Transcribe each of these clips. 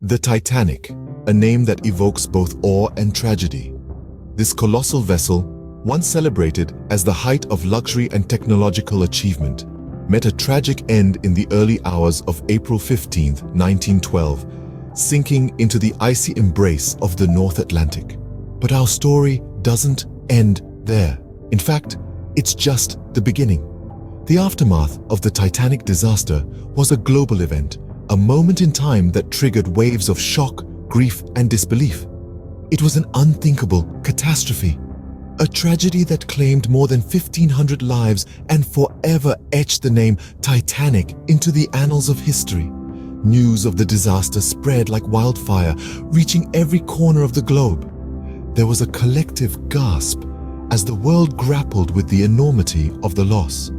The Titanic, a name that evokes both awe and tragedy. This colossal vessel, once celebrated as the height of luxury and technological achievement, met a tragic end in the early hours of April 15, 1912, sinking into the icy embrace of the North Atlantic. But our story doesn't end there. In fact, it's just the beginning. The aftermath of the Titanic disaster was a global event, a moment in time that triggered waves of shock, grief, and disbelief. It was an unthinkable catastrophe, a tragedy that claimed more than 1,500 lives and forever etched the name Titanic into the annals of history. News of the disaster spread like wildfire, reaching every corner of the globe. There was a collective gasp as the world grappled with the enormity of the loss.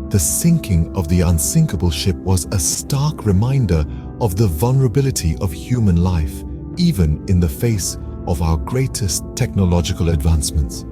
The sinking of the unsinkable ship was a stark reminder of the vulnerability of human life, even in the face of our greatest technological advancements.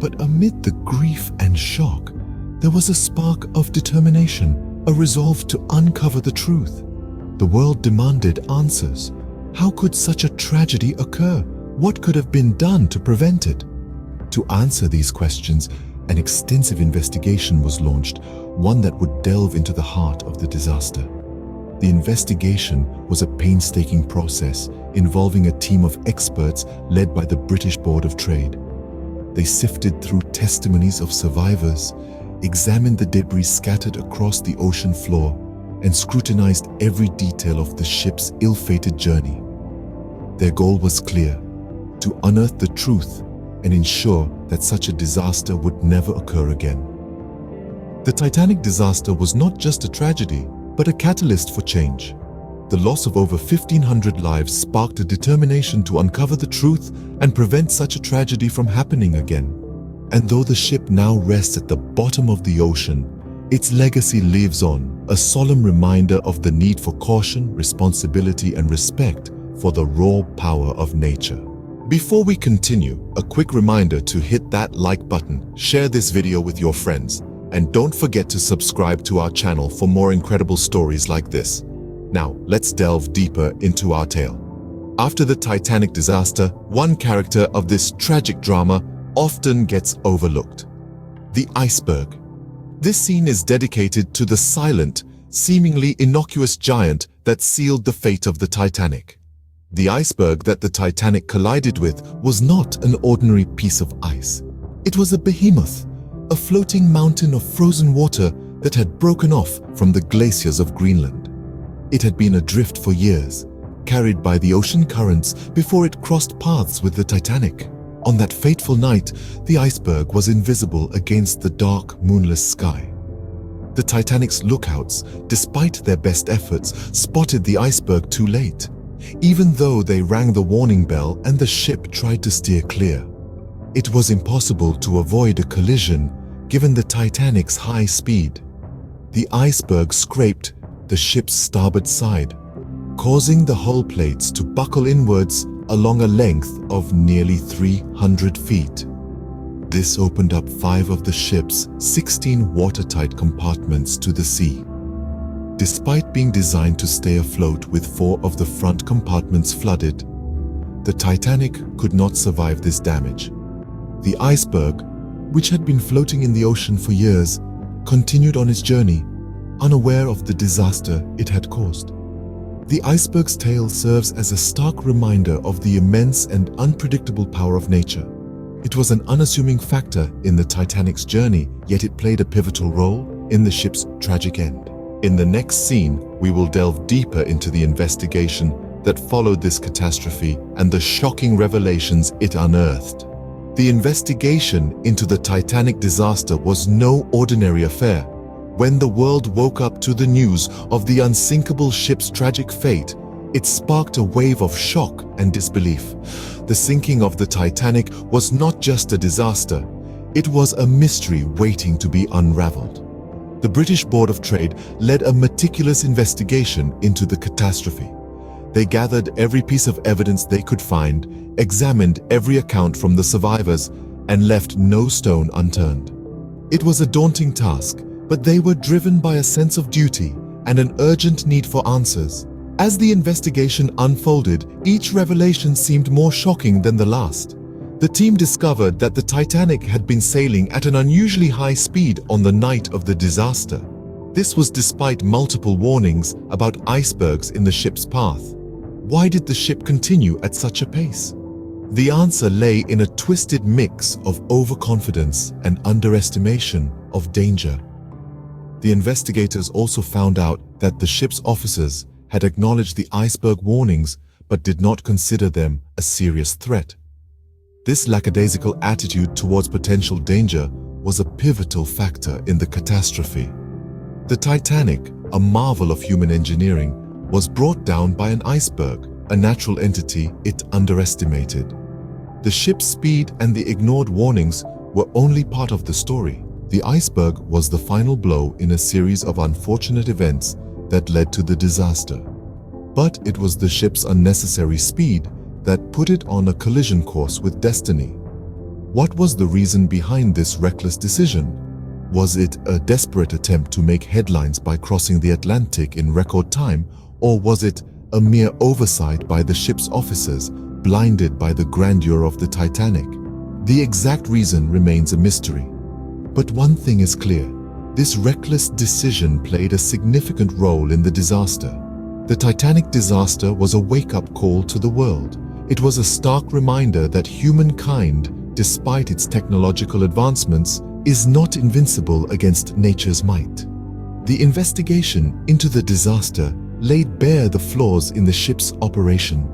But amid the grief and shock, there was a spark of determination, a resolve to uncover the truth. The world demanded answers. How could such a tragedy occur? What could have been done to prevent it? To answer these questions, an extensive investigation was launched, one that would delve into the heart of the disaster. The investigation was a painstaking process involving a team of experts led by the British Board of Trade. They sifted through testimonies of survivors, examined the debris scattered across the ocean floor, and scrutinized every detail of the ship's ill-fated journey. Their goal was clear: to unearth the truth and ensure that such a disaster would never occur again. The Titanic disaster was not just a tragedy, but a catalyst for change. The loss of over 1,500 lives sparked a determination to uncover the truth and prevent such a tragedy from happening again. And though the ship now rests at the bottom of the ocean, its legacy lives on, a solemn reminder of the need for caution, responsibility, and respect for the raw power of nature. Before we continue, a quick reminder to hit that like button, share this video with your friends, and don't forget to subscribe to our channel for more incredible stories like this. Now, let's delve deeper into our tale. After the Titanic disaster, one character of this tragic drama often gets overlooked: the iceberg. This scene is dedicated to the silent, seemingly innocuous giant that sealed the fate of the Titanic. The iceberg that the Titanic collided with was not an ordinary piece of ice. It was a behemoth, a floating mountain of frozen water that had broken off from the glaciers of Greenland. It had been adrift for years, carried by the ocean currents before it crossed paths with the Titanic. On that fateful night, the iceberg was invisible against the dark, moonless sky. The Titanic's lookouts, despite their best efforts, spotted the iceberg too late, even though they rang the warning bell and the ship tried to steer clear. It was impossible to avoid a collision given the Titanic's high speed. The iceberg scraped the ship's starboard side, causing the hull plates to buckle inwards along a length of nearly 300 feet. This opened up 5 of the ship's 16 watertight compartments to the sea. Despite being designed to stay afloat with 4 of the front compartments flooded, the Titanic could not survive this damage. The iceberg, which had been floating in the ocean for years, continued on its journey, unaware of the disaster it had caused. The iceberg's tail serves as a stark reminder of the immense and unpredictable power of nature. It was an unassuming factor in the Titanic's journey, yet it played a pivotal role in the ship's tragic end. In the next scene, we will delve deeper into the investigation that followed this catastrophe and the shocking revelations it unearthed. The investigation into the Titanic disaster was no ordinary affair. When the world woke up to the news of the unsinkable ship's tragic fate, it sparked a wave of shock and disbelief. The sinking of the Titanic was not just a disaster, it was a mystery waiting to be unraveled. The British Board of Trade led a meticulous investigation into the catastrophe. They gathered every piece of evidence they could find, examined every account from the survivors, and left no stone unturned. It was a daunting task, but they were driven by a sense of duty and an urgent need for answers. As the investigation unfolded, each revelation seemed more shocking than the last. The team discovered that the Titanic had been sailing at an unusually high speed on the night of the disaster. This was despite multiple warnings about icebergs in the ship's path. Why did the ship continue at such a pace? The answer lay in a twisted mix of overconfidence and underestimation of danger. The investigators also found out that the ship's officers had acknowledged the iceberg warnings but did not consider them a serious threat. This lackadaisical attitude towards potential danger was a pivotal factor in the catastrophe. The Titanic, a marvel of human engineering, was brought down by an iceberg, a natural entity it underestimated. The ship's speed and the ignored warnings were only part of the story. The iceberg was the final blow in a series of unfortunate events that led to the disaster. But it was the ship's unnecessary speed that put it on a collision course with destiny. What was the reason behind this reckless decision? Was it a desperate attempt to make headlines by crossing the Atlantic in record time, or was it a mere oversight by the ship's officers, blinded by the grandeur of the Titanic? The exact reason remains a mystery. But one thing is clear: this reckless decision played a significant role in the disaster. The Titanic disaster was a wake-up call to the world. It was a stark reminder that humankind, despite its technological advancements, is not invincible against nature's might. The investigation into the disaster laid bare the flaws in the ship's operation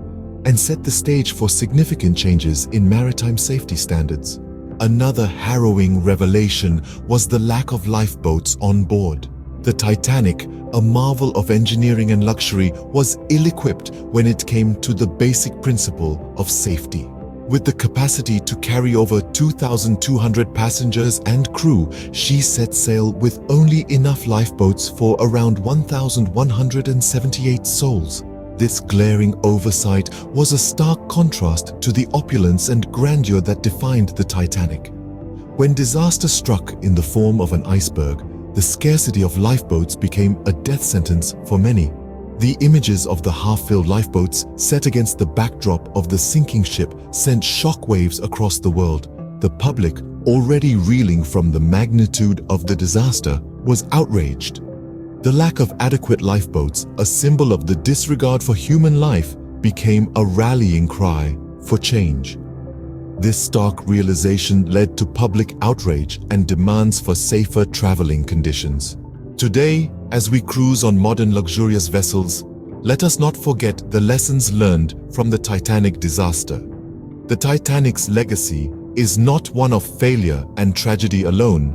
and set the stage for significant changes in maritime safety standards. Another harrowing revelation was the lack of lifeboats on board. The Titanic, a marvel of engineering and luxury, was ill-equipped when it came to the basic principle of safety. With the capacity to carry over 2,200 passengers and crew, she set sail with only enough lifeboats for around 1,178 souls. This glaring oversight was a stark contrast to the opulence and grandeur that defined the Titanic. When disaster struck in the form of an iceberg, the scarcity of lifeboats became a death sentence for many. The images of the half-filled lifeboats set against the backdrop of the sinking ship sent shockwaves across the world. The public, already reeling from the magnitude of the disaster, was outraged. The lack of adequate lifeboats, a symbol of the disregard for human life, became a rallying cry for change. This stark realization led to public outrage and demands for safer traveling conditions. Today, as we cruise on modern luxurious vessels, let us not forget the lessons learned from the Titanic disaster. The Titanic's legacy is not one of failure and tragedy alone,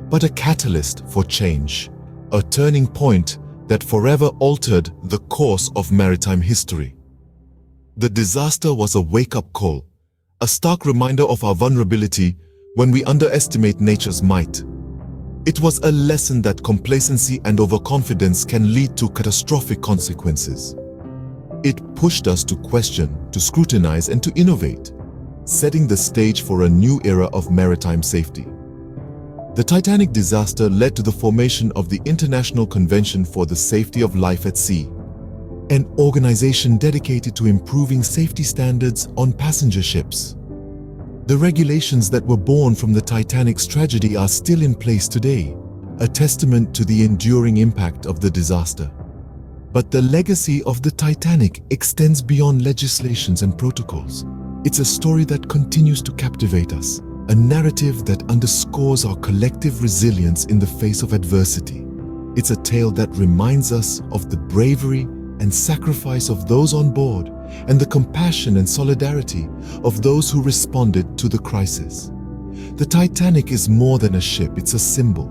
but a catalyst for change. A turning point that forever altered the course of maritime history. The disaster was a wake-up call, a stark reminder of our vulnerability when we underestimate nature's might. It was a lesson that complacency and overconfidence can lead to catastrophic consequences. It pushed us to question, to scrutinize, and to innovate, setting the stage for a new era of maritime safety. The Titanic disaster led to the formation of the International Convention for the Safety of Life at Sea, an organization dedicated to improving safety standards on passenger ships. The regulations that were born from the Titanic's tragedy are still in place today, a testament to the enduring impact of the disaster. But the legacy of the Titanic extends beyond legislations and protocols. It's a story that continues to captivate us, a narrative that underscores our collective resilience in the face of adversity. It's a tale that reminds us of the bravery and sacrifice of those on board and the compassion and solidarity of those who responded to the crisis. The Titanic is more than a ship, it's a symbol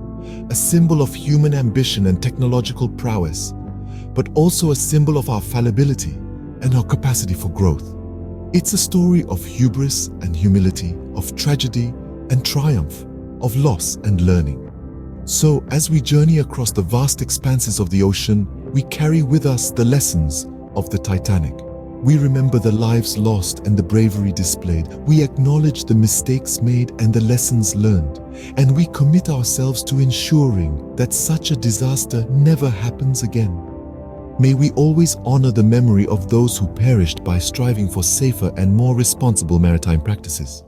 of human ambition and technological prowess, but also a symbol of our fallibility and our capacity for growth. It's a story of hubris and humility, of tragedy and triumph, of loss and learning. So, as we journey across the vast expanses of the ocean, we carry with us the lessons of the Titanic. We remember the lives lost and the bravery displayed. We acknowledge the mistakes made and the lessons learned. And we commit ourselves to ensuring that such a disaster never happens again. May we always honor the memory of those who perished by striving for safer and more responsible maritime practices.